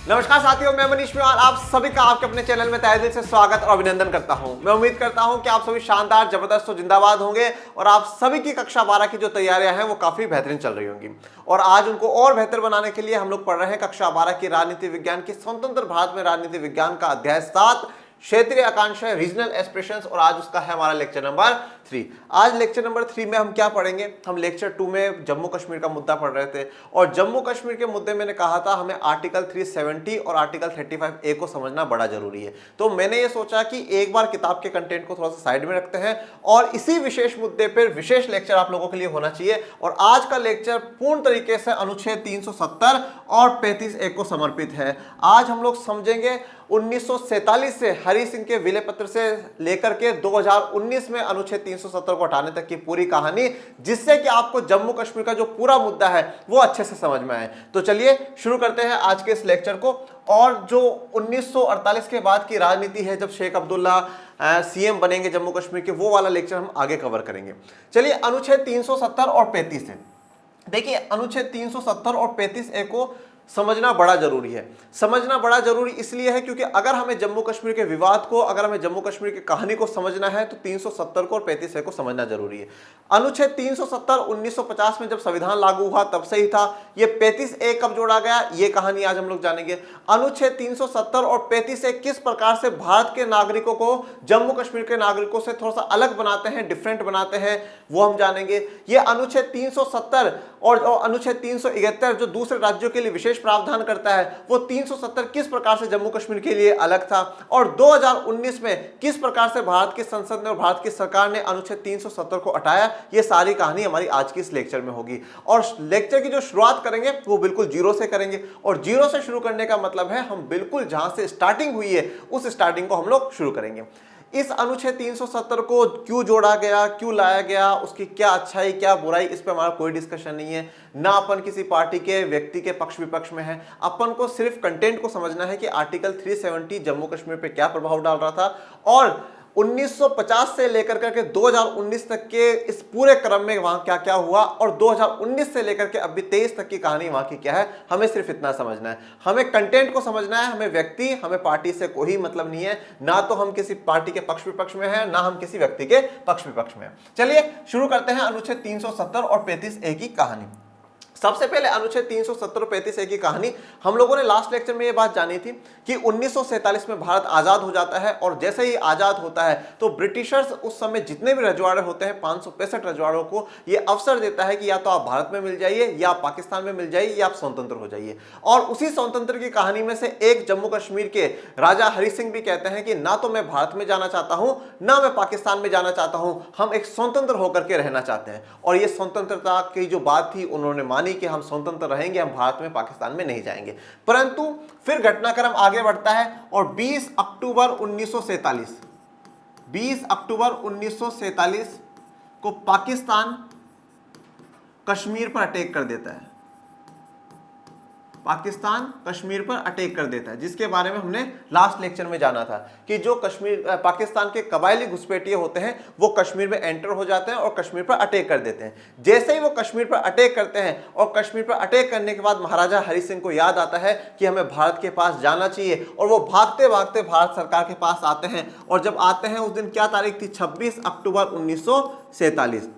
नमस्कार साथियों, मैं मनीष मेवाड़ आप सभी का आपके अपने चैनल में तहे दिल से स्वागत और अभिनंदन करता हूं। मैं उम्मीद करता हूं कि आप सभी शानदार, जबरदस्त और जिंदाबाद होंगे और आप सभी की कक्षा 12 की जो तैयारियां हैं वो काफी बेहतरीन चल रही होंगी। और आज उनको और बेहतर बनाने के लिए हम लोग पढ़ रहे हैं कक्षा 12 की राजनीति विज्ञान की स्वतंत्र भारत में राजनीति विज्ञान का अध्याय 7 क्षेत्रीय आकांक्षाएं, रीजनल एस्पिरेशंस, और आज उसका है हमारा लेक्चर नंबर 3। आज लेक्चर नंबर 3 में हम क्या पढ़ेंगे? हम लेक्चर 2 में जम्मू कश्मीर का मुद्दा पढ़ रहे थे और जम्मू कश्मीर के मुद्दे मैंने कहा था हमें आर्टिकल 370 और आर्टिकल 35A को समझना बड़ा जरूरी है। तो मैंने ये सोचा कि एक बार किताब के कंटेंट को थोड़ा सा साइड में रखते हैं और इसी विशेष मुद्दे पर विशेष लेक्चर आप लोगों के लिए होना चाहिए। और आज का लेक्चर पूर्ण तरीके से अनुच्छेद 370 और 35A को समर्पित है। आज हम लोग समझेंगे 1947 से हरि सिंह के विलय पत्र से लेकर के 2019 में अनुच्छेद 370 को हटाने तक की पूरी कहानी, जिससे कि आपको जम्मू कश्मीर का जो पूरा मुद्दा है वो अच्छे से समझ में आए। तो चलिए शुरू करते हैं आज के इस लेक्चर को। और जो 1948 के बाद की राजनीति है, जब शेख अब्दुल्ला सीएम बनेंगे जम्मू कश्मीर के, वो वाला लेक्चर हम आगे कवर करेंगे। चलिए अनुच्छेद 370 और 35 है। देखिए अनुच्छेद 370 और 35A को समझना बड़ा जरूरी है। समझना बड़ा जरूरी इसलिए है क्योंकि अगर हमें जम्मू कश्मीर के विवाद को, अगर हमें जम्मू कश्मीर की कहानी को समझना है तो 370 को और 35A को समझना जरूरी है। अनुच्छेद 370 1950 में जब संविधान लागू हुआ तब से ही था। ये 35A कब जोड़ा गया, ये कहानी आज हम लोग जानेंगे। अनुच्छेद 370 और 35A किस प्रकार से भारत के नागरिकों को जम्मू कश्मीर के नागरिकों से थोड़ा सा अलग बनाते हैं, डिफरेंट बनाते हैं, वो हम जानेंगे। ये अनुच्छेद 370 और अनुच्छेद 371 जो दूसरे राज्यों के लिए विशेष प्रावधान करता है, वो 370 किस प्रकार से जम्मू कश्मीर के लिए अलग था और 2019 में किस प्रकार से भारत की संसद ने और भारत की सरकार ने अनुच्छेद 370 को हटाया। ये सारी कहानी हमारी आज की इस लेक्चर में होगी। और लेक्चर की जो शुरुआत करेंगे वो बिल्कुल जीरो से करेंगे। और जीरो से शुरू करने का मतलब है हम बिल्कुल जहां से स्टार्टिंग हुई है उस स्टार्टिंग को हम लोग शुरू करेंगे। इस अनुच्छेद 370 को क्यों जोड़ा गया, क्यों लाया गया, उसकी क्या अच्छाई क्या बुराई, इस पे हमारा कोई डिस्कशन नहीं है। ना अपन किसी पार्टी के व्यक्ति के पक्ष विपक्ष में है। अपन को सिर्फ कंटेंट को समझना है कि आर्टिकल 370 जम्मू कश्मीर पे क्या प्रभाव डाल रहा था और 1950 से लेकर के 2019 तक के इस पूरे क्रम में वहां क्या क्या हुआ और 2019 से लेकर के अभी 23 तक की कहानी वहां की क्या है। हमें सिर्फ इतना समझना है, हमें कंटेंट को समझना है। हमें व्यक्ति, हमें पार्टी से कोई मतलब नहीं है। ना तो हम किसी पार्टी के पक्ष विपक्ष में है, ना हम किसी व्यक्ति के पक्ष विपक्ष में है। चलिए शुरू करते हैं अनुच्छेद 370 और 35A की कहानी। सबसे पहले अनुच्छेद 370 और 35A की कहानी, हम लोगों ने लास्ट लेक्चर में ये बात जानी थी कि 1947 में भारत आजाद हो जाता है और जैसे ही आजाद होता है तो ब्रिटिशर्स उस समय जितने भी रजवाड़े होते हैं 565 रजवाड़ों को ये अवसर देता है कि या तो आप भारत में मिल जाइए या आप पाकिस्तान में मिल जाइए या आप स्वतंत्र हो जाइए। और उसी स्वतंत्र की कहानी में से एक जम्मू कश्मीर के राजा हरि सिंह भी कहते हैं कि ना तो मैं भारत में जाना चाहता हूं ना मैं पाकिस्तान में जाना चाहता हूं, हम एक स्वतंत्र होकर के रहना चाहते हैं। और ये स्वतंत्रता की जो बात थी उन्होंने मानी कि हम स्वतंत्र रहेंगे, हम भारत में पाकिस्तान में नहीं जाएंगे। परंतु फिर घटनाक्रम आगे बढ़ता है और 20 अक्टूबर 1947 को पाकिस्तान कश्मीर पर अटैक कर देता है। पाकिस्तान कश्मीर पर अटैक कर देता है, जिसके बारे में हमने लास्ट लेक्चर में जाना था कि जो पाकिस्तान के कबायली घुसपैठिए होते हैं वो कश्मीर में एंटर हो जाते हैं और कश्मीर पर अटैक कर देते हैं। जैसे ही वो कश्मीर पर अटैक करते हैं और कश्मीर पर अटैक करने के बाद महाराजा हरि सिंह को याद आता है कि हमें भारत के पास जाना चाहिए और वो भागते भागते भारत सरकार के पास आते हैं। और जब आते हैं उस दिन क्या तारीख थी? 26 अक्टूबर 1947।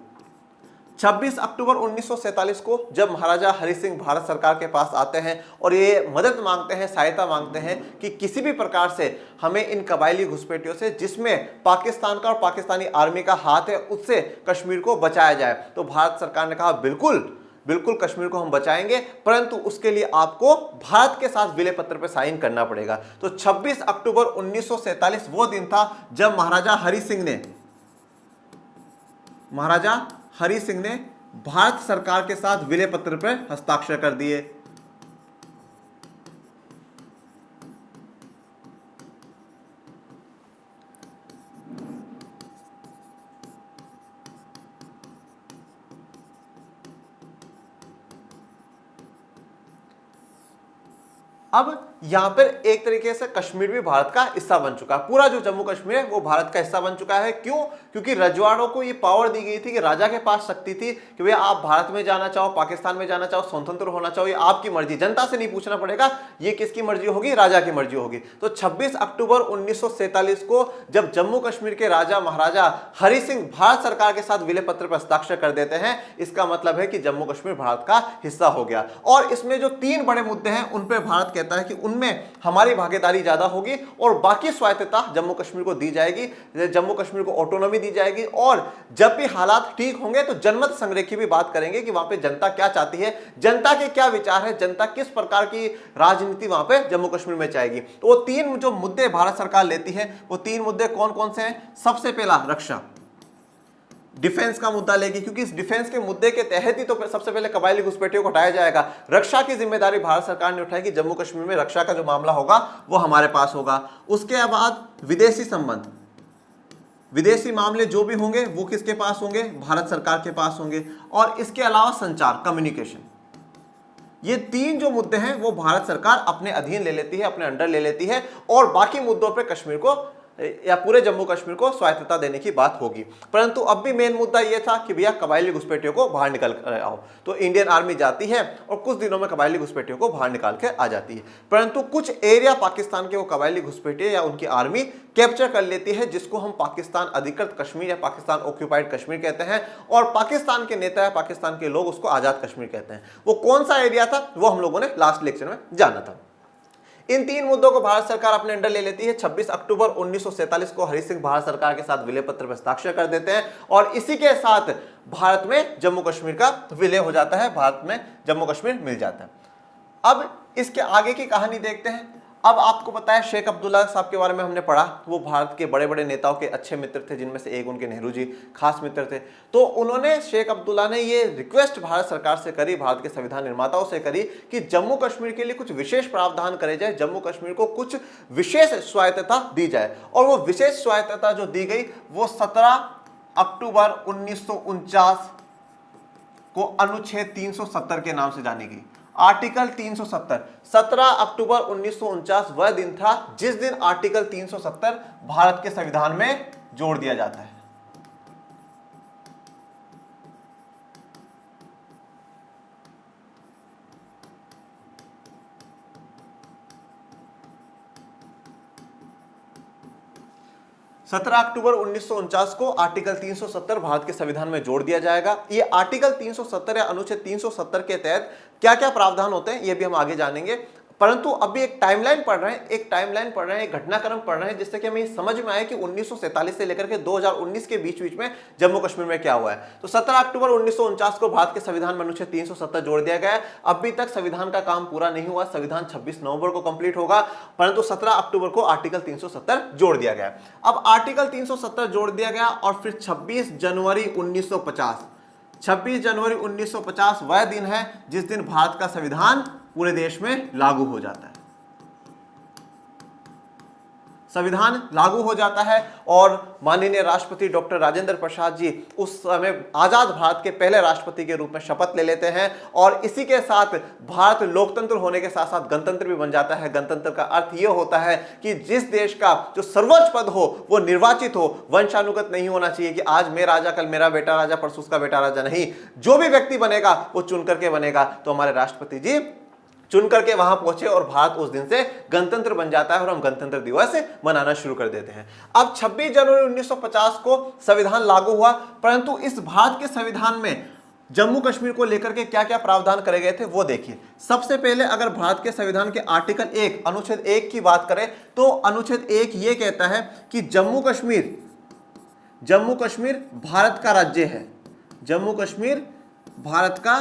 26 अक्टूबर 1947 को जब महाराजा हरि सिंह भारत सरकार के पास आते हैं और ये मदद मांगते हैं, सहायता मांगते हैं कि किसी भी प्रकार से हमें इन कबायली घुसपैठियों से, जिसमें पाकिस्तान का और पाकिस्तानी आर्मी का हाथ है, उससे कश्मीर को बचाया जाए। तो भारत सरकार ने कहा बिल्कुल बिल्कुल कश्मीर को हम बचाएंगे, परंतु उसके लिए आपको भारत के साथ विलय पत्र पर साइन करना पड़ेगा। तो 26 अक्टूबर 1947 वो दिन था जब महाराजा हरि सिंह ने भारत सरकार के साथ विलय पत्र पर हस्ताक्षर कर दिए। अब यहां पर एक तरीके से कश्मीर भी भारत का हिस्सा बन चुका है। पूरा जो जम्मू कश्मीर है वो भारत का हिस्सा बन चुका है। क्यों? क्योंकि रजवाड़ों को ये पावर दी गई थी कि राजा के पास शक्ति थी कि भैया आप भारत में जाना चाहो, पाकिस्तान में जाना चाहो, स्वतंत्र होना चाहो, ये आपकी मर्जी, जनता से नहीं पूछना पड़ेगा, ये किसकी मर्जी होगी? राजा की मर्जी होगी। तो 26 अक्टूबर 1947 को जब जम्मू कश्मीर के राजा महाराजा हरि सिंह भारत सरकार के साथ विलय पत्र पर हस्ताक्षर कर देते हैं, इसका मतलब है कि जम्मू कश्मीर भारत का हिस्सा हो गया। और इसमें जो 3 बड़े मुद्दे हैं उन पे भारत कहता है कि उनमें हमारी भागीदारी ज्यादा होगी और बाकी स्वायत्तता जम्मू कश्मीर को दी जाएगी, जम्मू कश्मीर को ऑटोनॉमी दी जाएगी। और जब भी हालात ठीक होंगे तो जनमत संग्रह की भी बात करेंगे कि वहां पे जनता क्या चाहती है, जनता के क्या विचार है, जनता किस प्रकार की राजनीति वहां पे जम्मू कश्मीर में चाहेगी। तो वो 3 जो मुद्दे भारत सरकार लेती है वो 3 मुद्दे कौन कौन से हैं? सबसे पहला रक्षा, डिफेंस का मुद्दा लेगी, क्योंकि इस डिफेंस के मुद्दे के तहत ही तो सबसे पहले कबायली घुसपैठियों को हटाया जाएगा। रक्षा की जिम्मेदारी भारत सरकार ने उठाई कि जम्मू कश्मीर में रक्षा का जो मामला होगा वो हमारे पास होगा। उसके बाद विदेशी संबंध, विदेशी मामले जो भी होंगे वो किसके पास होंगे? भारत सरकार के पास होंगे। और इसके अलावा संचार, कम्युनिकेशन, ये 3 जो मुद्दे हैं वो भारत सरकार अपने अधीन ले लेती है, अपने अंडर ले लेती है। और बाकी मुद्दों पर कश्मीर को या पूरे जम्मू कश्मीर को स्वायत्तता देने की बात होगी। परंतु अब भी मेन मुद्दा यह था कि भैया कबायली घुसपैठियों को बाहर निकल कर आओ। तो इंडियन आर्मी जाती है और कुछ दिनों में कबायली घुसपैठियों को बाहर निकाल के आ जाती है। परंतु कुछ एरिया पाकिस्तान के वो कबायली घुसपैठिए या उनकी आर्मी कैप्चर कर लेती है, जिसको हम पाकिस्तान अधिकृत कश्मीर या पाकिस्तान ऑक्यूपाइड कश्मीर कहते हैं। और पाकिस्तान के नेता या पाकिस्तान के लोग उसको आजाद कश्मीर कहते हैं। वो कौन सा एरिया था वो हम लोगों ने लास्ट लेक्चर में जाना था। इन 3 मुद्दों को भारत सरकार अपने अंडर ले लेती है। 26 अक्टूबर 1947 को हरि सिंह भारत सरकार के साथ विलय पत्र पर हस्ताक्षर कर देते हैं और इसी के साथ भारत में जम्मू कश्मीर का विलय हो जाता है, भारत में जम्मू कश्मीर मिल जाता है। अब इसके आगे की कहानी देखते हैं। अब आपको पता है शेख अब्दुल्ला साहब के बारे में हमने पढ़ा, वो भारत के बड़े बड़े नेताओं के अच्छे मित्र थे, जिनमें से एक उनके नेहरू जी खास मित्र थे। तो उन्होंने, शेख अब्दुल्ला ने ये रिक्वेस्ट भारत सरकार से करी, भारत के संविधान निर्माताओं से करी कि जम्मू कश्मीर के लिए कुछ विशेष प्रावधान करे जाए, जम्मू कश्मीर को कुछ विशेष स्वायत्तता दी जाए। और वो विशेष स्वायत्तता जो दी गई वो 17 अक्टूबर 1949 को अनुच्छेद 370 के नाम से जानी गई। आर्टिकल 370, 17 अक्टूबर 1949 वह दिन था जिस दिन आर्टिकल 370 भारत के संविधान में जोड़ दिया जाता है। 17 अक्टूबर 1949 को आर्टिकल 370 भारत के संविधान में जोड़ दिया जाएगा। ये आर्टिकल 370 या अनुच्छेद 370 के तहत क्या क्या प्रावधान होते हैं ये भी हम आगे जानेंगे। परंतु अभी एक टाइमलाइन पढ़ रहे हैं, एक घटनाक्रम पढ़ रहे हैं, जिससे कि हमें समझ में आए कि 1947 से लेकर के 2019 के बीच में जम्मू कश्मीर में क्या हुआ है। तो 17 अक्टूबर 1949 को भारत के संविधान में अनुच्छेद 370 जोड़ दिया गया है। अभी तक संविधान का काम पूरा नहीं हुआ, संविधान 26 नवंबर को कंप्लीट होगा, परंतु 17 अक्टूबर को आर्टिकल 370 जोड़ दिया गया। अब आर्टिकल 370 जोड़ दिया गया और फिर 26 जनवरी 1950 वह दिन है जिस दिन भारत का संविधान पूरे देश में लागू हो जाता है। संविधान लागू हो जाता है और माननीय राष्ट्रपति डॉक्टर राजेंद्र प्रसाद जी उस समय आजाद भारत के पहले राष्ट्रपति के रूप में शपथ ले लेते हैं और इसी के साथ भारत लोकतंत्र होने के साथ साथ गणतंत्र भी बन जाता है। गणतंत्र का अर्थ यह होता है कि जिस देश का जो सर्वोच्च पद हो वो निर्वाचित हो, वंशानुगत नहीं होना चाहिए कि आज मैं राजा कल मेरा बेटा राजा परसों उसका बेटा राजा, नहीं, जो भी व्यक्ति बनेगा वो चुन करके बनेगा। तो हमारे राष्ट्रपति जी चुन करके वहां पहुंचे और भारत उस दिन से गणतंत्र बन जाता है और हम गणतंत्र दिवस मनाना शुरू कर देते हैं। अब 26 जनवरी 1950 को संविधान लागू हुआ, परंतु इस भारत के संविधान में जम्मू कश्मीर को लेकर के क्या क्या प्रावधान करे गए थे वो देखिए। सबसे पहले अगर भारत के संविधान के आर्टिकल 1 अनुच्छेद 1 की बात करें तो अनुच्छेद 1 ये कहता है कि जम्मू कश्मीर भारत का राज्य है। जम्मू कश्मीर भारत का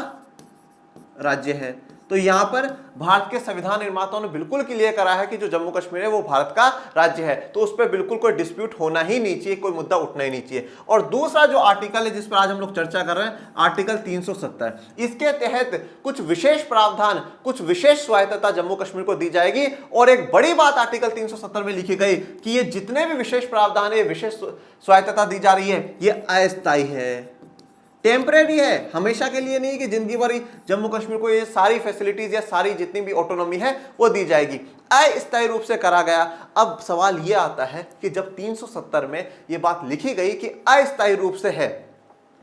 राज्य है। तो यहां पर भारत के संविधान निर्माताओं ने बिल्कुल क्लियर करा है कि जो जम्मू कश्मीर है वो भारत का राज्य है, तो उस पर बिल्कुल कोई डिस्प्यूट होना ही नहीं चाहिए, कोई मुद्दा उठना ही नहीं चाहिए। और दूसरा जो आर्टिकल है जिस पर आज हम लोग चर्चा कर रहे हैं, आर्टिकल 370, इसके तहत कुछ विशेष प्रावधान, कुछ विशेष स्वायत्तता जम्मू कश्मीर को दी जाएगी। और एक बड़ी बात आर्टिकल 370 में लिखी गई कि ये जितने भी विशेष प्रावधान है, विशेष स्वायत्तता दी जा रही है, ये अस्थायी है, टेम्परेरी है, हमेशा के लिए नहीं कि जिंदगी भर ही जम्मू कश्मीर को ये सारी फैसिलिटीज या सारी जितनी भी ऑटोनॉमी है वो दी जाएगी। अस्थायी रूप से करा गया। अब सवाल ये आता है कि जब 370 में ये बात लिखी गई कि अस्थायी रूप से है,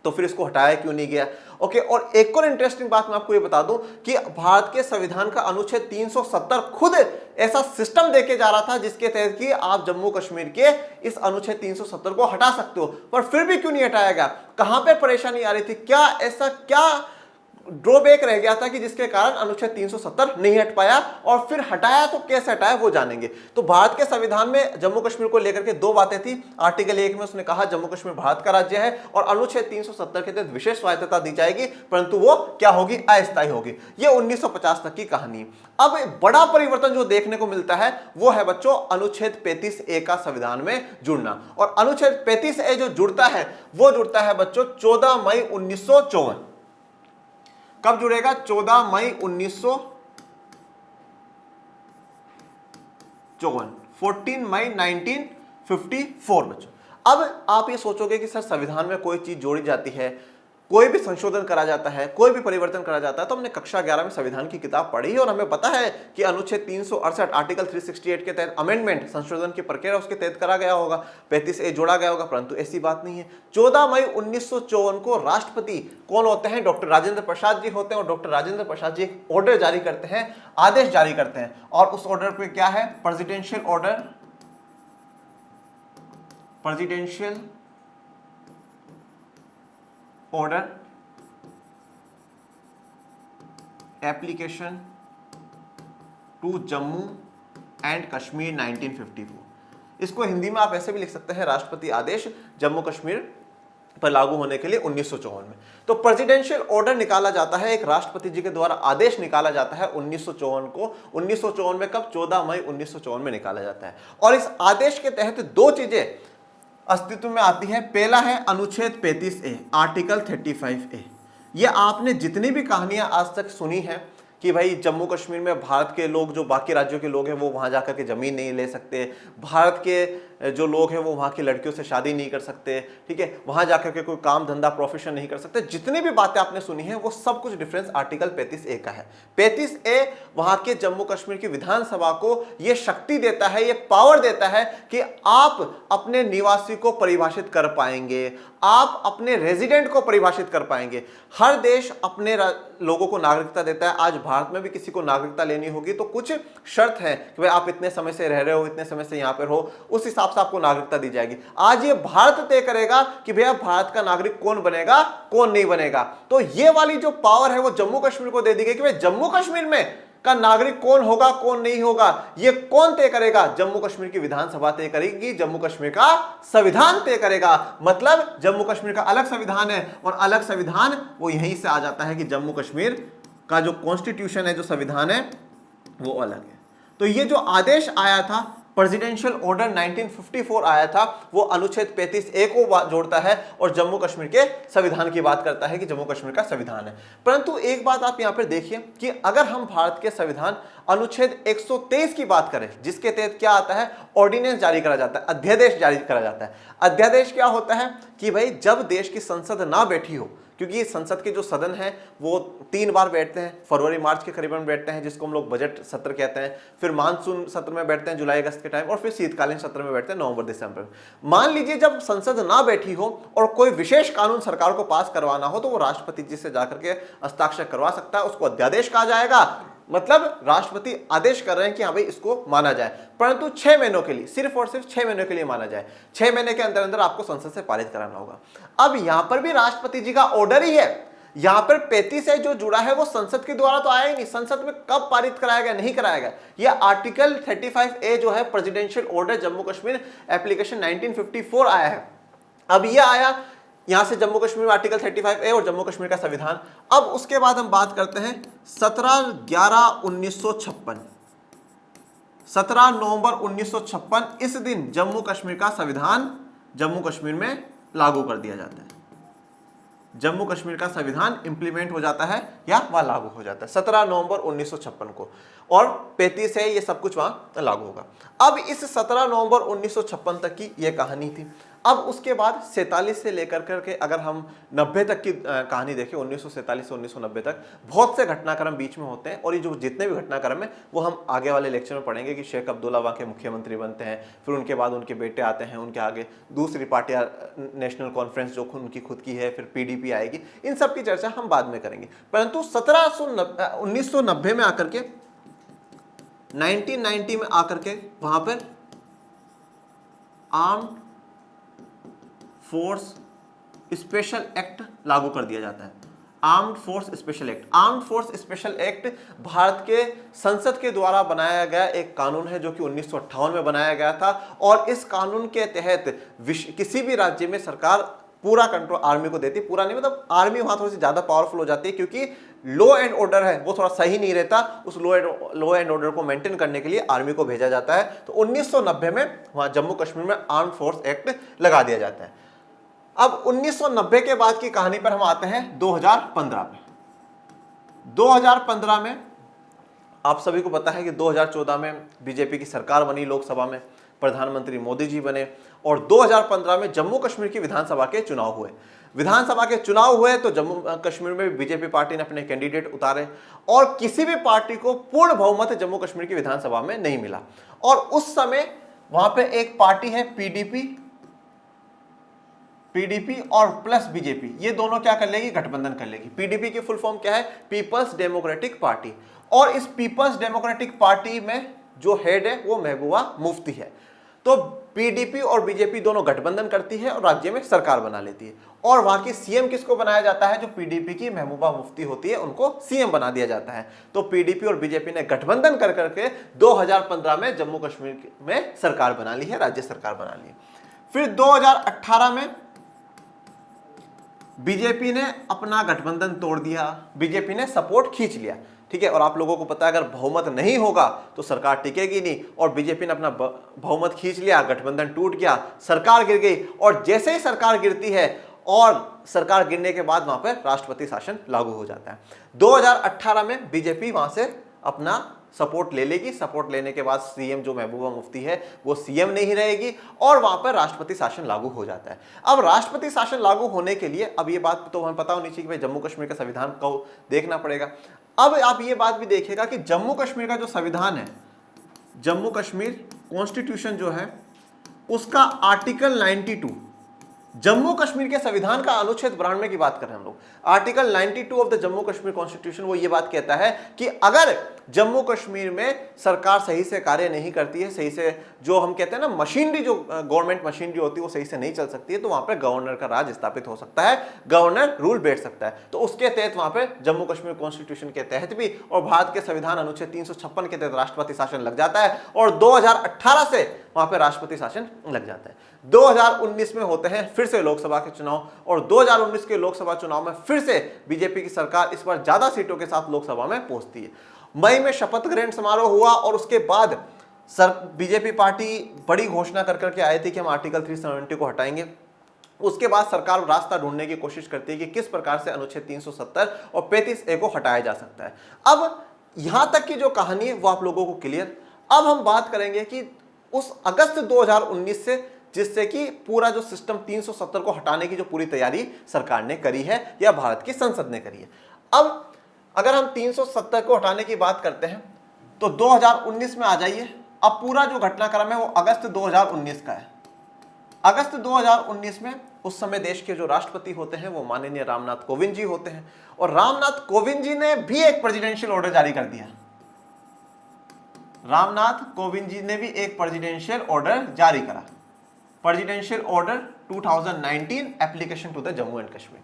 तो फिर इसको हटाया क्यों नहीं गया? ओके, और एक और इंटरेस्टिंग बात मैं आपको ये बता दूं कि भारत के संविधान का अनुच्छेद 370 खुद ऐसा सिस्टम देके जा रहा था जिसके तहत कि आप जम्मू कश्मीर के इस अनुच्छेद 370 को हटा सकते हो, पर फिर भी क्यों नहीं हटाया गया? कहां पे परेशानी आ रही थी? क्या ऐसा क्या ड्रॉबैक रह गया था कि जिसके कारण अनुच्छेद 370 नहीं हट पाया? और फिर हटाया तो कैसे हटाया वो जानेंगे। तो भारत के संविधान में जम्मू कश्मीर को लेकर के दो बातें थी। आर्टिकल 1 में उसने कहा जम्मू कश्मीर भारत का राज्य है और अनुच्छेद 370 के तहत विशेष स्वायत्तता दी जाएगी, परंतु वो क्या होगी? अस्थायी होगी। ये 1950 तक की कहानी। अब बड़ा परिवर्तन जो देखने को मिलता है वो है बच्चों अनुच्छेद 35A का संविधान में जुड़ना। और अनुच्छेद 35A जो जुड़ता है वो जुड़ता है बच्चों 14 मई 1954। कब जुड़ेगा? 14 मई 1954, 14 मई 1954 बच्चों। अब आप ये सोचोगे कि सर संविधान में कोई चीज जोड़ी जाती है, कोई भी संशोधन करा जाता है, कोई भी परिवर्तन करा जाता है, तो हमने कक्षा 11 में संविधान की किताब पढ़ी है और हमें पता है कि अनुच्छेद 368 आर्टिकल 368 के तहत अमेंडमेंट संशोधन की प्रक्रिया उसके तहत करा गया होगा, 35A जोड़ा गया होगा, परंतु ऐसी बात नहीं है। 14 मई 1954 को राष्ट्रपति कौन होते हैं? डॉक्टर राजेंद्र प्रसाद जी होते हैं और डॉक्टर राजेंद्र प्रसाद जी एक ऑर्डर जारी करते हैं, आदेश जारी करते हैं, और उस ऑर्डर पे क्या है? Presidential order, presidential order application to Jammu and Kashmir 1954। इसको हिंदी में आप ऐसे भी लिख सकते हैं राष्ट्रपति आदेश जम्मू कश्मीर पर लागू होने के लिए 1954 में। तो प्रेसिडेंशियल ऑर्डर निकाला जाता है, एक राष्ट्रपति जी के द्वारा आदेश निकाला जाता है 1954 को। 1954 में कब? 14 मई 1954 में निकाला जाता है। और इस आदेश के तहत दो चीजें अस्तित्व में आती है। पहला है अनुच्छेद 35A, आर्टिकल 35A। ये आपने जितनी भी कहानियां आज तक सुनी है कि भाई जम्मू कश्मीर में भारत के लोग जो बाकी राज्यों के लोग हैं वो वहाँ जाकर के ज़मीन नहीं ले सकते, भारत के जो लोग हैं वो वहाँ की लड़कियों से शादी नहीं कर सकते, ठीक है, वहाँ जाकर के कोई काम धंधा प्रोफेशन नहीं कर सकते, जितनी भी बातें आपने सुनी हैं वो सब कुछ डिफरेंस आर्टिकल 35A का है। 35A वहाँ के जम्मू कश्मीर की विधानसभा को ये शक्ति देता है, ये पावर देता है कि आप अपने निवासी को परिभाषित कर पाएंगे, आप अपने रेजिडेंट को परिभाषित कर पाएंगे। हर देश अपने लोगों को नागरिकता देता है। आज भारत में भी किसी को नागरिकता लेनी होगी तो कुछ शर्त है कि भाई आप इतने समय से रह रहे हो, इतने समय से यहाँ पर हो, उस हिसाब से आपको नागरिकता दी जाएगी। आज ये भारत तय करेगा कि भैया भारत का नागरिक कौन बनेगा, कौन नहीं बनेगा। तो ये वाली जो पावर है वो जम्मू कश्मीर को दे दी गई कि भाई जम्मू कश्मीर में का नागरिक कौन होगा, कौन नहीं होगा, ये कौन तय करेगा? जम्मू कश्मीर की विधानसभा तय करेगी, जम्मू कश्मीर का संविधान तय करेगा। मतलब जम्मू कश्मीर का अलग संविधान है और अलग संविधान वो यहीं से आ जाता है कि जम्मू कश्मीर का जो कॉन्स्टिट्यूशन है, जो संविधान है वो अलग है। तो ये जो आदेश आया था, प्रेसिडेंशियल ऑर्डर 1954 आया था, वो अनुच्छेद 35A को जोड़ता है और जम्मू कश्मीर के संविधान की बात करता है कि जम्मू कश्मीर का संविधान है। परंतु एक बात आप यहां पर देखिए कि अगर हम भारत के संविधान अनुच्छेद 123 की बात करें, जिसके तहत क्या आता है? ऑर्डिनेंस जारी करा जाता है, अध्यादेश जारी करा जाता है। अध्यादेश क्या होता है कि भाई जब देश की संसद ना बैठी हो, क्योंकि संसद के जो सदन है वो 3 बार बैठते हैं, फरवरी मार्च के करीबन बैठते हैं, जिसको हम लोग बजट सत्र कहते हैं, फिर मानसून सत्र में बैठते हैं जुलाई अगस्त के टाइम, और फिर शीतकालीन सत्र में बैठते हैं नवंबर दिसंबर। मान लीजिए जब संसद ना बैठी हो और कोई विशेष कानून सरकार को पास करवाना हो तो वो राष्ट्रपति जी से जाकर के हस्ताक्षर करवा सकता है, उसको अध्यादेश कहा जाएगा। मतलब राष्ट्रपति आदेश कर रहे हैं कि हाँ भाई इसको माना जाए, परंतु 6 महीनों के लिए, सिर्फ और सिर्फ 6 महीनों के लिए माना जाए। 6 महीने के अंदर अंदर आपको संसद से पारित कराना होगा। अब यहां पर भी राष्ट्रपति जी का ऑर्डर ही है। यहां पर 35 जो जुड़ा है वो संसद के द्वारा तो आया ही नहीं। संसद में कब पारित कराया गया? नहीं कराया गया। यह आर्टिकल 35A जो है presidential order Jammu Kashmir application 1954 आया है। अब यह आया यहां से जम्मू कश्मीर में आर्टिकल 35A और जम्मू कश्मीर का संविधान। अब उसके बाद हम बात करते हैं 17/11/1956, 17 नवंबर 1956, इस दिन जम्मू कश्मीर का संविधान जम्मू कश्मीर में लागू कर दिया जाता है। जम्मू कश्मीर का संविधान इंप्लीमेंट हो जाता है या वहां लागू हो जाता है 17 नवंबर 1956 को, और 35 है ये सब कुछ वहां लागू होगा। अब इस 17 नवंबर 1956 तक की ये कहानी थी। अब उसके बाद 47 से लेकर करके अगर हम 90 तक की कहानी देखें, 1947 से 1990 तक बहुत से घटनाक्रम बीच में होते हैं, और ये जो जितने भी घटनाक्रम है वो हम आगे वाले लेक्चर में पढ़ेंगे कि शेख अब्दुल्ला वहाँ के मुख्यमंत्री बनते हैं, फिर उनके बाद उनके बेटे आते हैं, उनके आगे दूसरी पार्टियां, नेशनल कॉन्फ्रेंस जो उनकी खुद की है, फिर पीडीपी आएगी, इन सब की चर्चा हम बाद में करेंगे। परंतु 1990 में आकर के, 1990 में आकर के वहां पर आर्म्ड फोर्स स्पेशल एक्ट लागू कर दिया जाता है। Armed force special act, armed force special act Bharat के संसद के द्वारा बनाया गया एक कानून है जो कि 1958 में बनाया गया था, और इस कानून के तहत किसी भी राज्य में सरकार पूरा कंट्रोल आर्मी को देती, पूरा नहीं मतलब आर्मी वहां थोड़ी सी ज्यादा पावरफुल हो जाती है, क्योंकि लॉ एंड ऑर्डर है वो थोड़ा सही नहीं रहता, उस लॉ एंड ऑर्डर को मेंटेन करने के लिए आर्मी को भेजा जाता है। तो 1990 में वहां जम्मू कश्मीर में आर्म्ड फोर्स एक्ट लगा दिया जाता है। अब 1990 के बाद की कहानी पर हम आते हैं 2015 में। 2015 में आप सभी को पता है कि 2014 में बीजेपी की सरकार बनी, लोकसभा में प्रधानमंत्री मोदी जी बने, और 2015 में जम्मू कश्मीर की विधानसभा के चुनाव हुए। विधानसभा के चुनाव हुए तो जम्मू कश्मीर में बीजेपी पार्टी ने अपने कैंडिडेट उतारे, और किसी भी पार्टी को पूर्ण बहुमत जम्मू कश्मीर की विधानसभा में नहीं मिला। और उस समय वहां पे एक पार्टी है पीडीपी और प्लस बीजेपी, ये दोनों क्या कर लेगी, गठबंधन कर लेगी। पीडीपी की फुल फॉर्म क्या है, पीपल्स डेमोक्रेटिक पार्टी, और इस पीपल्स डेमोक्रेटिक पार्टी में जो हेड है वो महबूबा मुफ्ती है। तो पीडीपी और बीजेपी दोनों गठबंधन करती है और राज्य में सरकार बना लेती है, और वहां की सीएम किसको बनाया जाता है, जो पीडीपी की महबूबा मुफ्ती होती है उनको सीएम बना दिया जाता है। तो पीडीपी और बीजेपी ने गठबंधन कर करके 2015 में जम्मू कश्मीर में सरकार बना ली है, राज्य सरकार बना ली है। फिर 2018 में बीजेपी ने अपना गठबंधन तोड़ दिया, बीजेपी ने सपोर्ट खींच लिया, ठीक है। और आप लोगों को पता है अगर बहुमत नहीं होगा तो सरकार टिकेगी नहीं, और बीजेपी ने अपना बहुमत खींच लिया, गठबंधन टूट गया, सरकार गिर गई, और जैसे ही सरकार गिरती है और सरकार गिरने के बाद वहां पर राष्ट्रपति शासन लागू हो जाता है। 2018 में बीजेपी वहां से अपना सपोर्ट ले लेगी, सपोर्ट लेने के बाद सीएम जो महबूबा मुफ्ती है वो सीएम नहीं रहेगी, और वहां पर राष्ट्रपति शासन लागू हो जाता है। अब राष्ट्रपति शासन लागू होने के लिए, अब ये बात तो हमें पता होनी चाहिए कि भाई जम्मू कश्मीर का संविधान को देखना पड़ेगा। अब आप ये बात भी देखिएगा कि जम्मू कश्मीर का जो संविधान है, जम्मू कश्मीर कॉन्स्टिट्यूशन जो है उसका आर्टिकल 92, जम्मू कश्मीर के संविधान का अनुच्छेद 92 की बात कर रहे हैं हम लोग। Article 92 of the Jammu Kashmir constitution वो ये बात कहता है कि अगर जम्मू कश्मीर में सरकार सही से कार्य नहीं करती है, सही से जो हम कहते हैं ना मशीनरी, जो गवर्नमेंट मशीनरी होती है वो सही से नहीं चल सकती है, तो वहां पर गवर्नर का राज स्थापित हो सकता है, गवर्नर रूल बैठ सकता है। तो उसके तहत वहां पर जम्मू कश्मीर कॉन्स्टिट्यूशन के तहत भी और भारत के संविधान अनुच्छेद 356 के तहत राष्ट्रपति शासन लग जाता है, और 2018 से वहां पर राष्ट्रपति शासन लग जाता है। 2019 में होते हैं फिर से लोकसभा के चुनाव, और 2019 के लोकसभा चुनाव में फिर से बीजेपी की सरकार इस बार ज्यादा सीटों के साथ लोकसभा में पहुंचती है। मई में शपथ ग्रहण समारोह हुआ, और उसके बाद बीजेपी पार्टी बड़ी घोषणा कर करके आई थी कि हम आर्टिकल 370 को हटाएंगे। उसके बाद सरकार रास्ता ढूंढने की कोशिश करती है कि किस प्रकार से अनुच्छेद 370 और 35A को हटाया जा सकता है। अब यहां तक की जो कहानी है वो आप लोगों को क्लियर। अब हम बात करेंगे कि उस अगस्त 2019 से, जिससे कि पूरा जो सिस्टम 370 को हटाने की जो पूरी तैयारी सरकार ने करी है या भारत की संसद ने करी है। अब अगर हम 370 को हटाने की बात करते हैं तो 2019 में आ जाइए। अब पूरा जो घटनाक्रम है वो अगस्त 2019 का है। अगस्त 2019 में उस समय देश के जो राष्ट्रपति होते हैं वो माननीय रामनाथ कोविंद जी होते हैं, और रामनाथ कोविंद जी ने भी एक प्रेसिडेंशियल ऑर्डर जारी कर दिया। रामनाथ कोविंद जी ने भी एक प्रेसिडेंशियल ऑर्डर जारी करा, presidential order 2019 application to the Jammu and Kashmir.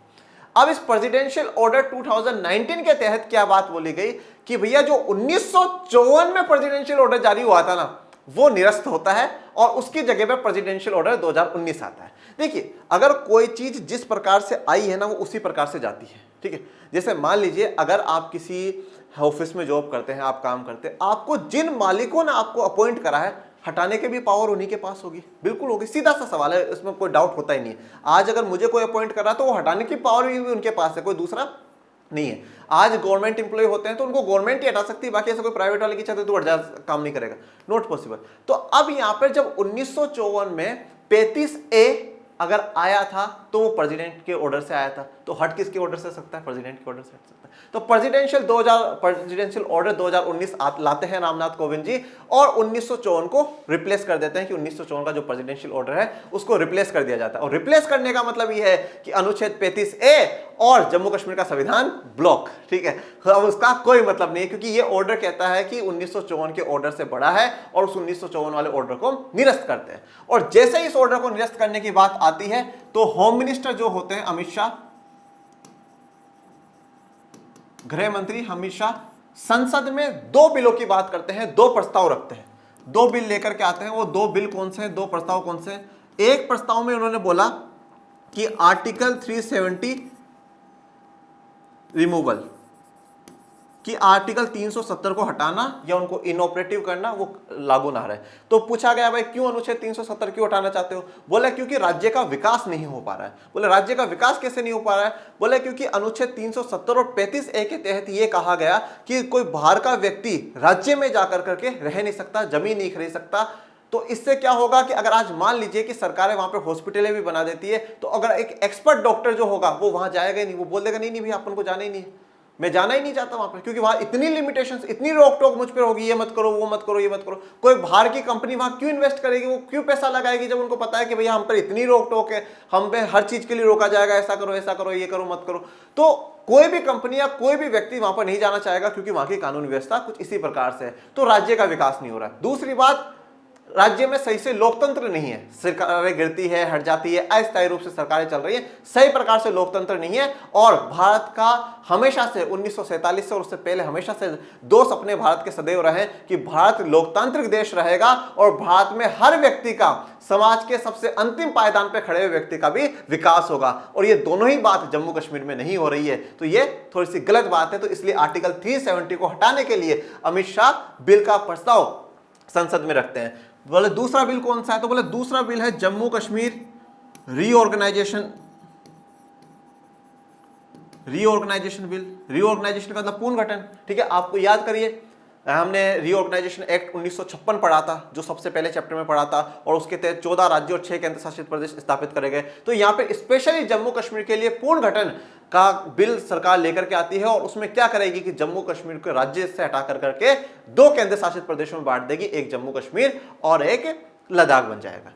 अब इस प्रेसिडेंशियल ऑर्डर 2019 के तहत क्या बात बोली गई कि भैया जो 1954 में प्रेसिडेंशियल ऑर्डर जारी हुआ था ना वो निरस्त होता है, और उसकी जगह पर प्रेसिडेंशियल ऑर्डर 2019 आता है। देखिए अगर कोई चीज जिस प्रकार से आई है ना वो उसी प्रकार से जाती है, ठीक है। जैसे मान लीजिए अगर आप किसी ऑफिस में जॉब करते हैं, आप काम करते हैं, आपको जिन मालिकों ने आपको अपॉइंट करा है हटाने के भी पावर उन्हीं के पास होगी, बिल्कुल होगी, सीधा सा सवाल है, इसमें कोई डाउट होता ही नहीं है। आज अगर मुझे कोई अपॉइंट कर रहा है तो वो हटाने की पावर भी उनके पास है, कोई दूसरा नहीं है। आज गवर्नमेंट एम्प्लॉय होते हैं तो उनको गवर्नमेंट ही हटा सकती है, बाकी ऐसा कोई प्राइवेट वाले की चाहते तो काम नहीं करेगा, नॉट पॉसिबल। तो अब यहां पर जब 1954 में 35A अगर आया था तो वो प्रेसिडेंट के ऑर्डर से आया था, तो हट किसके ऑर्डर से सकता है? प्रेसिडेंट के ऑर्डर से हट सकता है। तो प्रेसिडेंशियल ऑर्डर 2019 लाते हैं रामनाथ कोविंद जी और 1954 को रिप्लेस कर देते हैं कि 1954 का जो प्रेसिडेंशियल ऑर्डर है उसको रिप्लेस कर दिया जाता है। और रिप्लेस करने का मतलब ये है कि अनुच्छेद 35A और जम्मू कश्मीर का संविधान ब्लॉक, ठीक है, अब उसका कोई मतलब नहीं है, क्योंकि ये ऑर्डर कहता है कि 1954 के ऑर्डर से बड़ा है और उस 1954 वाले ऑर्डर को निरस्त करते हैं। और जैसे ही इस ऑर्डर को निरस्त करने की बात आती है तो होम मिनिस्टर जो होते हैं अमित शाह, गृह मंत्री अमित शाह, संसद में 2 बिलों की बात करते हैं, 2 प्रस्ताव रखते हैं, 2 बिल लेकर के आते हैं। वो 2 बिल कौन से हैं, 2 प्रस्ताव कौन से हैं? एक प्रस्ताव में उन्होंने बोला कि आर्टिकल 370 रिमूवल, कि आर्टिकल 370 को हटाना या उनको इनऑपरेटिव करना, वो लागू ना रहे। तो पूछा गया भाई क्यों अनुच्छेद 370 क्यों हटाना चाहते हो? बोले क्योंकि राज्य का विकास नहीं हो पा रहा है। बोले राज्य का विकास कैसे नहीं हो पा रहा है? बोले क्योंकि अनुच्छेद 370 और 35A के तहत ये कहा गया कि कोई बाहर का व्यक्ति राज्य में जाकर करके रह नहीं सकता, जमीन नहीं खरीद सकता। तो इससे क्या होगा कि अगर आज मान लीजिए कि सरकारें वहां पे हॉस्पिटलें भी बना देती है, तो अगर एक एक्सपर्ट डॉक्टर जो होगा वो वहां जाएगा ही नहीं, वो बोल देगा नहीं नहीं भैया अपन को जाना ही नहीं है, मैं जाना ही नहीं चाहता वहां पर, क्योंकि वहां इतनी लिमिटेशंस, इतनी रोक टोक मुझ पर होगी, ये मत करो, वो मत करो, ये मत करो। कोई बाहर की कंपनी वहां क्यों इन्वेस्ट करेगी, वो क्यों पैसा लगाएगी जब उनको पता है कि भैया हम पर इतनी रोक टोक है, हम पे हर चीज के लिए रोका जाएगा, ऐसा करो, ऐसा करो, ये करो, मत करो। तो कोई भी कंपनी या कोई भी व्यक्ति वहां पर नहीं जाना चाहेगा, क्योंकि वहां की कानून व्यवस्था कुछ इसी प्रकार से है। तो राज्य का विकास नहीं हो रहा है। दूसरी बात, राज्य में सही से लोकतंत्र नहीं है, सरकारें गिरती है, हट जाती है, अस्थायी रूप से सरकारें चल रही है, सही प्रकार से लोकतंत्र नहीं है। और भारत का हमेशा से 1947 से और उससे पहले हमेशा से 2 सपने भारत के सदैव रहे कि भारत लोकतांत्रिक देश रहेगा और भारत में हर व्यक्ति का, समाज के सबसे अंतिम पायदान पर खड़े हुए व्यक्ति का भी विकास होगा। और ये दोनों ही बात जम्मू कश्मीर में नहीं हो रही है, तो ये थोड़ी सी गलत बात है। तो इसलिए आर्टिकल 370 को हटाने के लिए अमित शाह बिल का प्रस्ताव संसद में रखते हैं। बोले दूसरा बिल कौन सा है? तो बोले दूसरा बिल है Jammu Kashmir reorganisation bill. Reorganisation का मतलब पुनर्गठन, ठीक है। आपको याद करिए, हमने रीऑर्गेनाइजेशन एक्ट 1956 पढ़ा था, जो सबसे पहले चैप्टर में पढ़ा था, और उसके तहत 14 राज्यों और 6 केंद्र शासित प्रदेश स्थापित करे गए। तो यहाँ पे स्पेशली जम्मू कश्मीर के लिए पुनर्गठन का बिल सरकार लेकर के आती है, और उसमें क्या करेगी कि जम्मू कश्मीर को राज्य से हटा कर करके 2 केंद्र शासित प्रदेशों में बांट देगी, एक जम्मू कश्मीर और एक लद्दाख बन जाएगा।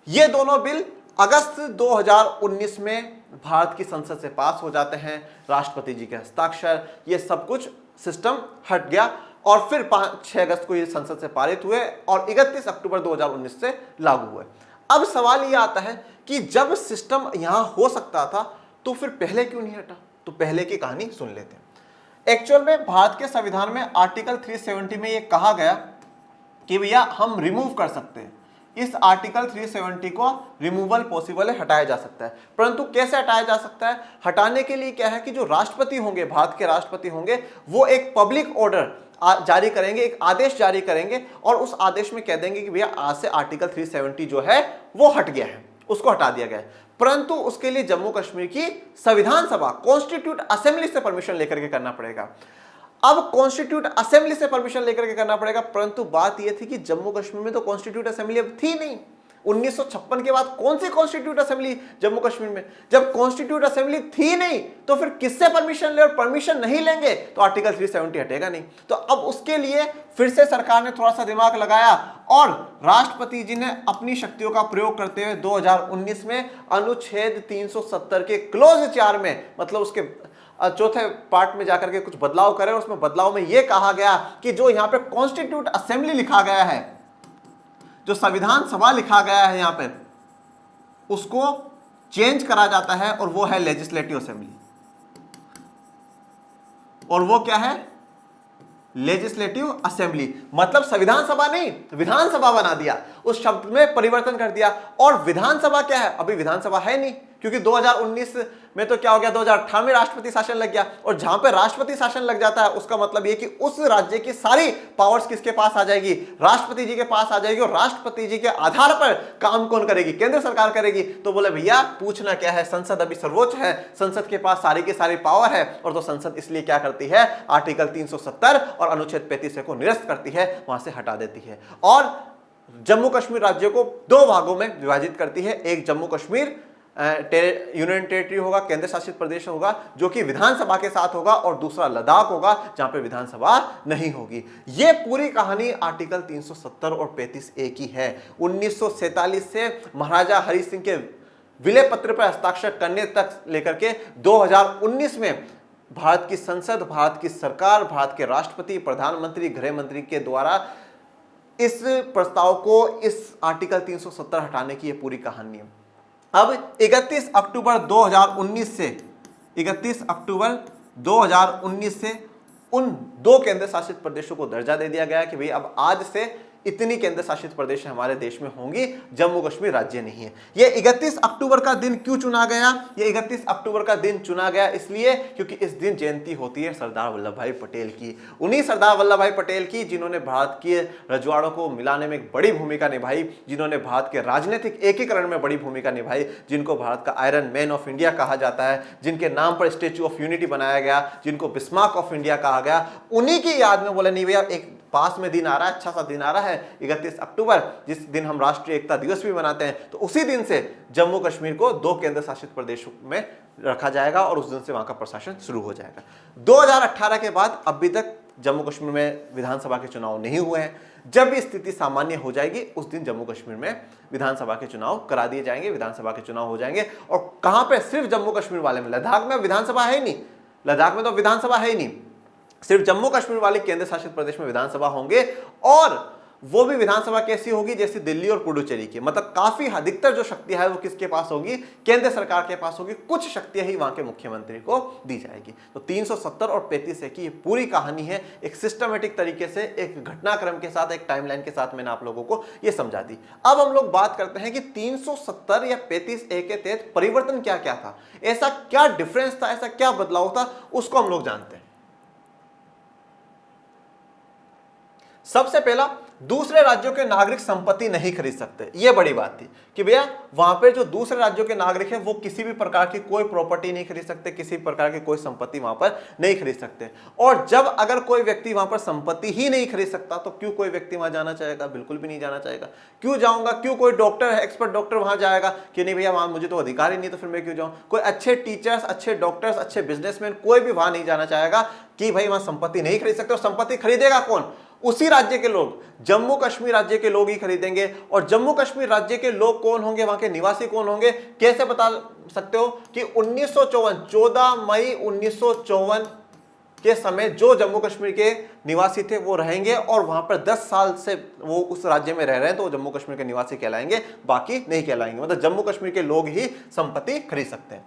ये दोनों बिल अगस्त 2019 में भारत की संसद से पास हो जाते हैं, राष्ट्रपति जी के हस्ताक्षर, ये सब कुछ सिस्टम हट गया, और फिर 5-6 अगस्त को ये संसद से पारित हुए और 31 अक्टूबर 2019 से लागू हुए। अब सवाल ये आता है कि जब सिस्टम यहां हो सकता था तो फिर पहले क्यों नहीं हटा? तो पहले की कहानी सुन लेते हैं। एक्चुअल में भारत के संविधान में आर्टिकल 370 में ये कहा गया कि भैया हम रिमूव कर सकते हैं, इस आर्टिकल 370 को रिमूवल पॉसिबल है, हटाया जा सकता है। परंतु कैसे हटाया जा सकता है? हटाने के लिए क्या है कि जो राष्ट्रपति होंगे, भारत के राष्ट्रपति होंगे, वो एक पब्लिक ऑर्डर जारी करेंगे, एक आदेश जारी करेंगे, और उस आदेश में कह देंगे कि भैया आज से आर्टिकल 370 जो है वो हट गया है, उसको हटा दिया गया है। परंतु उसके लिए जम्मू कश्मीर की संविधान सभा, कॉन्स्टिट्यूट असेंबली से परमिशन लेकर के करना पड़ेगा। अब कॉन्स्टिट्यूट असेंबली से परमिशन लेकर के करना पड़ेगा, परंतु बात यह थी कि जम्मू कश्मीर में तो कॉन्स्टिट्यूट असेंबली अब थी नहीं। 1956 के बाद कौन सी कॉन्स्टिट्यूट असेंबली जम्मू कश्मीर में? जब कॉन्स्टिट्यूट असेंबली थी नहीं तो फिर किससे परमिशन ले? और परमिशन नहीं लेंगे तो आर्टिकल 370 हटेगा नहीं। तो अब उसके लिए फिर से सरकार ने थोड़ा सा दिमाग लगाया, और राष्ट्रपति जी ने अपनी शक्तियों का प्रयोग करते हुए 2019 में अनुच्छेद 370 के क्लोज 4 में, मतलब उसके चौथे पार्ट में जाकर के कुछ बदलाव करे। उसमें बदलाव में यह कहा गया कि जो यहां पे कॉन्स्टिट्यूट असेंबली लिखा गया है, जो संविधान सभा लिखा गया है यहां पे, उसको चेंज करा जाता है, और वो है लेजिस्लेटिव असेंबली। और वो क्या है? Legislative assembly. मतलब संविधान सभा नहीं, विधानसभा बना दिया, उस शब्द में परिवर्तन कर दिया। और विधानसभा क्या है? अभी विधानसभा है नहीं, क्योंकि 2019 में तो क्या हो गया, 2018 में राष्ट्रपति शासन लग गया। और जहां पे राष्ट्रपति शासन लग जाता है उसका मतलब ये कि उस राज्य की सारी पावर्स किसके पास आ जाएगी? राष्ट्रपति जी के पास आ जाएगी। और राष्ट्रपति जी के आधार पर काम कौन करेगी? केंद्र सरकार करेगी। तो बोले भैया पूछना क्या है, संसद अभी सर्वोच्च है, संसद के पास सारी की सारी पावर है। और तो संसद इसलिए क्या करती है? आर्टिकल 370 और अनुच्छेद 35 को निरस्त करती है, वहां से हटा देती है। और जम्मू कश्मीर राज्य को दो भागों में विभाजित करती है। एक जम्मू कश्मीर यूनियन टेरिटरी होगा, केंद्र शासित प्रदेश होगा, जो कि विधानसभा के साथ होगा, और दूसरा लद्दाख होगा जहां पे विधानसभा नहीं होगी। ये पूरी कहानी आर्टिकल 370 और 35A की है। 1947 से महाराजा हरि सिंह के विलय पत्र पर हस्ताक्षर करने तक लेकर के 2019 में भारत की संसद, भारत की सरकार, भारत के राष्ट्रपति, प्रधानमंत्री, गृह मंत्री के द्वारा इस प्रस्ताव को, इस आर्टिकल 370 हटाने की यह पूरी कहानी है। अब 31 अक्टूबर 2019 से 31 अक्टूबर 2019 से उन दो केंद्र शासित प्रदेशों को दर्जा दे दिया गया कि भाई अब आज से इतनी केंद्र शासित प्रदेश हमारे देश में होंगी, जम्मू कश्मीर राज्य नहीं है। ये 31 अक्टूबर का दिन क्यों चुना गया? ये 31 अक्टूबर का दिन चुना गया इसलिए क्योंकि इस दिन जयंती होती है सरदार वल्लभ भाई पटेल की। उन्हीं सरदार वल्लभ भाई पटेल की जिन्होंने भारत के रजवाड़ों को मिलाने में एक बड़ी भूमिका निभाई, जिन्होंने भारत के राजनीतिक एकीकरण में बड़ी भूमिका निभाई, जिनको भारत का आयरन मैन ऑफ इंडिया कहा जाता है, जिनके नाम पर स्टैच्यू ऑफ यूनिटी बनाया गया, जिनको बिस्मार्क ऑफ इंडिया कहा गया। उन्हीं की याद में बोले नहीं भैया एक पास में दिन आ रहा है, अच्छा सा दिन आ रहा है 31 अक्टूबर, जिस दिन हम राष्ट्रीय एकता दिवस भी मनाते हैं, तो उसी दिन से जम्मू कश्मीर को दो केंद्र शासित प्रदेशों में रखा जाएगा और उस दिन से वहां का प्रशासन शुरू हो जाएगा। 2018 के बाद अभी तक जम्मू कश्मीर में विधानसभा के चुनाव नहीं हुए हैं। जब भी स्थिति सामान्य हो जाएगी उस दिन जम्मू कश्मीर में विधानसभा के चुनाव करा दिए जाएंगे, विधानसभा के चुनाव हो जाएंगे। और कहां पे? सिर्फ जम्मू कश्मीर वाले में। लद्दाख में विधानसभा है ही नहीं, लद्दाख में तो विधानसभा है ही नहीं, सिर्फ जम्मू कश्मीर वाले केंद्र शासित प्रदेश में विधानसभा होंगे। और वो भी विधानसभा कैसी होगी? जैसे दिल्ली और पुडुचेरी की, मतलब काफी अधिकतर जो शक्तियां है वो किसके पास होगी? केंद्र सरकार के पास होगी। कुछ शक्तियां ही वहां के मुख्यमंत्री को दी जाएगी। तो 370 और 35A की ये पूरी कहानी है, एक सिस्टमेटिक तरीके से, एक घटनाक्रम के साथ, एक टाइमलाइन के साथ मैंने आप लोगों को ये समझा दी। अब हम लोग बात करते हैं कि 370 या 35A के तहत परिवर्तन क्या क्या था, ऐसा क्या डिफरेंस था, ऐसा क्या बदलाव था, उसको हम लोग जानते हैं। सबसे पहला, दूसरे राज्यों के नागरिक संपत्ति नहीं खरीद सकते। यह बड़ी बात थी कि भैया वहां पे जो दूसरे राज्यों के नागरिक हैं वो किसी भी प्रकार की कोई प्रॉपर्टी नहीं खरीद सकते, किसी प्रकार की कोई संपत्ति वहां पर नहीं खरीद सकते। और जब अगर कोई व्यक्ति वहां पर संपत्ति ही नहीं खरीद सकता तो क्यों कोई व्यक्ति वहां जाना चाहेगा? बिल्कुल भी नहीं जाना चाहेगा। क्यों जाऊंगा? क्यों कोई डॉक्टर है, एक्सपर्ट डॉक्टर वहां जाएगा कि नहीं भैया वहां मुझे तो अधिकार ही नहीं, तो फिर मैं क्यों जाऊं? कोई अच्छे टीचर्स, अच्छे डॉक्टर्स, अच्छे बिजनेसमैन, कोई भी वहां नहीं जाना चाहेगा कि भाई वहां संपत्ति नहीं खरीद सकते। और संपत्ति खरीदेगा कौन? उसी राज्य के लोग, जम्मू कश्मीर राज्य के लोग ही खरीदेंगे। और जम्मू कश्मीर राज्य के लोग कौन होंगे? वहां के निवासी कौन होंगे? कैसे बता सकते हो कि 1954 14 मई 1954 के समय जो जम्मू कश्मीर के निवासी थे वो रहेंगे और वहां पर 10 साल से वो उस राज्य में रह रहे हैं तो वो जम्मू कश्मीर के निवासी कहलाएंगे, बाकी नहीं कहलाएंगे। मतलब जम्मू कश्मीर के लोग ही संपत्ति खरीद सकते हैं।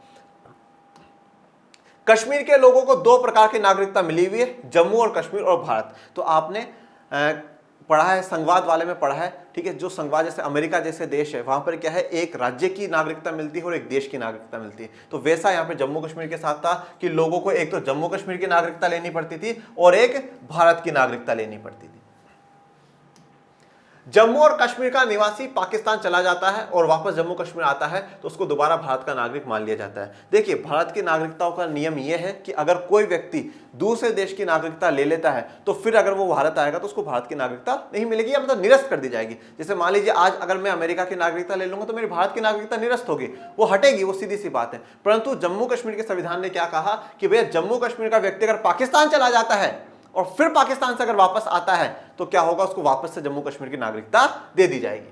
कश्मीर के लोगों को दो प्रकार की नागरिकता मिली हुई है, जम्मू और कश्मीर और भारत। तो आपने पढ़ा है, संघवाद वाले में पढ़ा है, ठीक है। जो संघवाद जैसे अमेरिका जैसे देश है वहां पर क्या है, एक राज्य की नागरिकता मिलती है और एक देश की नागरिकता मिलती है। तो वैसा यहाँ पे जम्मू कश्मीर के साथ था कि लोगों को एक तो जम्मू कश्मीर की नागरिकता लेनी पड़ती थी और एक भारत की नागरिकता लेनी पड़ती थी। जम्मू और कश्मीर का निवासी पाकिस्तान चला जाता है और वापस जम्मू कश्मीर आता है तो उसको दोबारा भारत का नागरिक मान लिया जाता है। देखिए, भारत की नागरिकताओं का नियम यह है कि अगर कोई व्यक्ति दूसरे देश की नागरिकता ले लेता है तो फिर अगर वो भारत आएगा तो उसको भारत की नागरिकता नहीं मिलेगी, या मतलब निरस्त कर दी जाएगी। जैसे मान लीजिए आज अगर मैं अमेरिका की नागरिकता ले लूंगा तो मेरी भारत की नागरिकता निरस्त होगी, वो हटेगी, वो सीधी सी बात है। परंतु जम्मू कश्मीर के संविधान ने क्या कहा कि भैया जम्मू कश्मीर का व्यक्ति अगर पाकिस्तान चला जाता है और फिर पाकिस्तान से अगर वापस आता है तो क्या होगा, उसको वापस से जम्मू कश्मीर की नागरिकता दे दी जाएगी।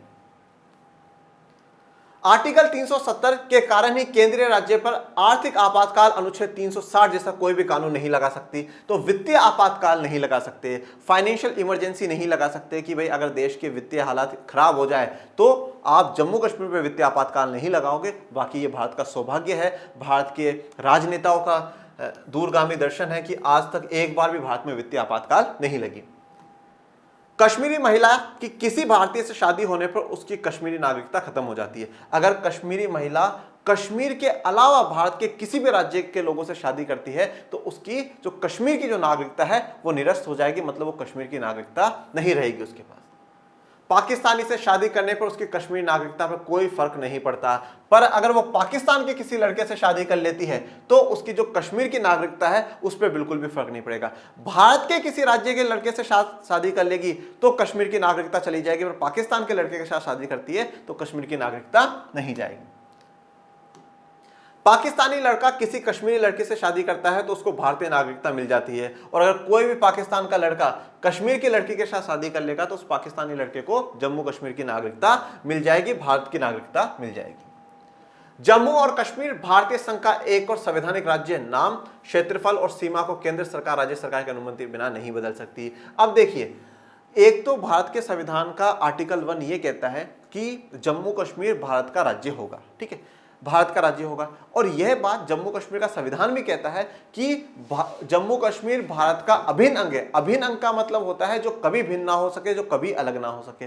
आर्टिकल 370 के कारण ही केंद्रीय राज्य पर आर्थिक आपातकाल अनुच्छेद 360 जैसा कोई भी कानून नहीं लगा सकती। तो वित्तीय आपातकाल नहीं लगा सकते, फाइनेंशियल इमरजेंसी नहीं लगा सकते कि भाई अगर देश के वित्तीय हालात खराब हो जाए तो आप जम्मू कश्मीर पर वित्तीय आपातकाल नहीं लगाओगे। बाकी ये भारत का सौभाग्य है, भारत के राजनेताओं का दूरगामी दर्शन है कि आज तक एक बार भी भारत में वित्तीय आपातकाल नहीं लगी। कश्मीरी महिला की किसी भारतीय से शादी होने पर उसकी कश्मीरी नागरिकता खत्म हो जाती है। अगर कश्मीरी महिला कश्मीर के अलावा भारत के किसी भी राज्य के लोगों से शादी करती है तो उसकी जो कश्मीर की जो नागरिकता है वो निरस्त हो जाएगी, मतलब वो कश्मीर की नागरिकता नहीं रहेगी उसके पास। पाकिस्तानी से शादी करने पर उसकी कश्मीरी नागरिकता पर कोई फर्क नहीं पड़ता, पर अगर वो पाकिस्तान के किसी लड़के से शादी कर लेती है तो उसकी जो कश्मीर की नागरिकता है उस पर बिल्कुल भी फर्क नहीं पड़ेगा। भारत के किसी राज्य के लड़के से शादी कर लेगी तो कश्मीर की नागरिकता चली जाएगी, पर पाकिस्तान के लड़के के साथ शादी करती है तो कश्मीर की नागरिकता नहीं जाएगी। पाकिस्तानी लड़का किसी कश्मीरी लड़की से शादी करता है तो उसको भारतीय नागरिकता मिल जाती है, और अगर कोई भी पाकिस्तान का लड़का कश्मीर की लड़की के साथ शादी कर लेगा तो उस पाकिस्तानी लड़के को जम्मू कश्मीर की नागरिकता मिल जाएगी, भारत की नागरिकता मिल जाएगी। जम्मू और कश्मीर भारतीय संघ का एक और संवैधानिक राज्य, नाम, क्षेत्रफल और सीमा को केंद्र सरकार राज्य सरकार की अनुमति बिना नहीं बदल सकती। अब देखिए, एक तो भारत के संविधान का आर्टिकल 1 ये कहता है कि जम्मू कश्मीर भारत का राज्य होगा, ठीक है, भारत का राज्य होगा, और यह बात जम्मू कश्मीर का संविधान भी कहता है कि जम्मू कश्मीर भारत का अभिन्न अंग है। अभिन्न अंग का मतलब होता है जो कभी भिन्न ना हो सके, जो कभी अलग ना हो सके।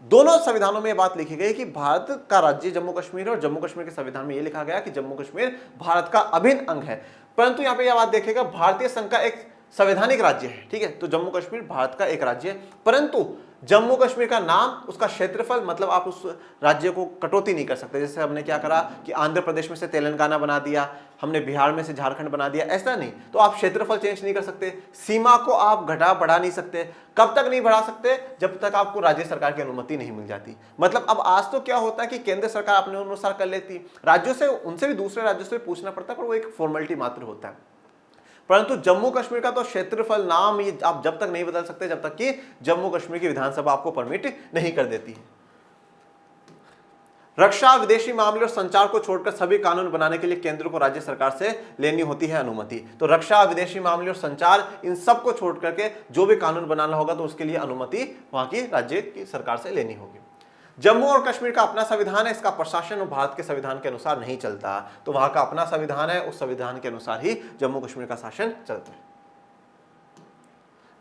दोनों संविधानों में यह बात लिखी गई कि भारत का राज्य जम्मू कश्मीर है, और जम्मू कश्मीर के संविधान में यह लिखा गया कि जम्मू कश्मीर भारत का अभिन्न अंग है। परंतु यहां पर यह बात देखिएगा, भारतीय संघ का एक संवैधानिक राज्य है, ठीक है, तो जम्मू कश्मीर भारत का एक राज्य है, परंतु जम्मू कश्मीर का नाम, उसका क्षेत्रफल, मतलब आप उस राज्य को कटौती नहीं कर सकते। जैसे हमने क्या करा कि आंध्र प्रदेश में से तेलंगाना बना दिया, हमने बिहार में से झारखंड बना दिया, ऐसा नहीं। तो आप क्षेत्रफल चेंज नहीं कर सकते, सीमा को आप घटा बढ़ा नहीं सकते। कब तक नहीं बढ़ा सकते? जब तक आपको राज्य सरकार की अनुमति नहीं मिल जाती। मतलब अब आज तो क्या होता है कि केंद्र सरकार अपने अनुसार कर लेती, राज्यों से, उनसे भी, दूसरे राज्यों से पूछना पड़ता है, पर वो एक फॉर्मेलिटी मात्र होता है। परंतु जम्मू कश्मीर का तो क्षेत्रफल, नाम, ये आप जब तक नहीं बदल सकते जब तक कि जम्मू कश्मीर की विधानसभा आपको परमिट नहीं कर देती है। रक्षा, विदेशी मामले और संचार को छोड़कर सभी कानून बनाने के लिए केंद्र को राज्य सरकार से लेनी होती है अनुमति। तो रक्षा, विदेशी मामले और संचार, इन सब को छोड़ करके जो भी कानून बनाना होगा तो उसके लिए अनुमति वहां की राज्य की सरकार से लेनी होगी। जम्मू और कश्मीर का अपना संविधान है, इसका प्रशासन भारत के संविधान के अनुसार नहीं चलता, तो वहां का अपना संविधान है, उस संविधान के अनुसार ही जम्मू कश्मीर का शासन चलता है।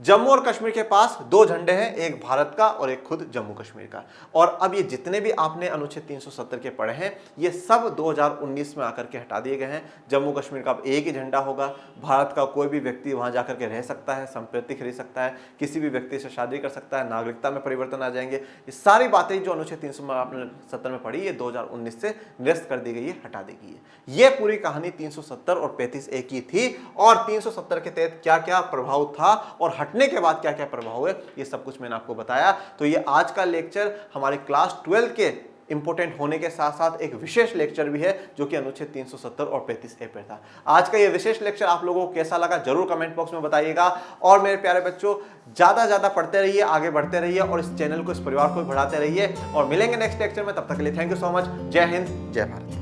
जम्मू और कश्मीर के पास 2 झंडे हैं, एक भारत का और एक खुद जम्मू कश्मीर का। और अब ये जितने भी आपने अनुच्छेद 370 के पढ़े हैं, ये सब 2019 में आकर के हटा दिए गए हैं। जम्मू कश्मीर का अब एक ही झंडा होगा, भारत का कोई भी व्यक्ति वहां जाकर के रह सकता है, संपत्ति खरीद सकता है, किसी भी व्यक्ति से शादी कर सकता है, नागरिकता में परिवर्तन आ जाएंगे। ये सारी बातें जो अनुच्छेद 370 में पढ़ी, ये 2019 से निरस्त कर दी गई है, हटा दी गई है। ये पूरी कहानी 370 और 35A की थी, और 370 के तहत क्या क्या प्रभाव था और हटने के बाद क्या क्या प्रभाव है, ये सब कुछ मैंने आपको बताया। तो ये आज का लेक्चर हमारे क्लास 12 के इंपोर्टेंट होने के साथ साथ एक विशेष लेक्चर भी है जो कि अनुच्छेद 370 और 35A पर था। आज का ये विशेष लेक्चर आप लोगों को कैसा लगा जरूर कमेंट बॉक्स में बताइएगा। और मेरे प्यारे बच्चों, ज्यादा पढ़ते रहिए, आगे बढ़ते रहिए, और इस चैनल को, इस परिवार को बढ़ाते रहिए। और मिलेंगे नेक्स्ट लेक्चर में, तब तक के लिए थैंक यू सो मच। जय हिंद, जय भारत।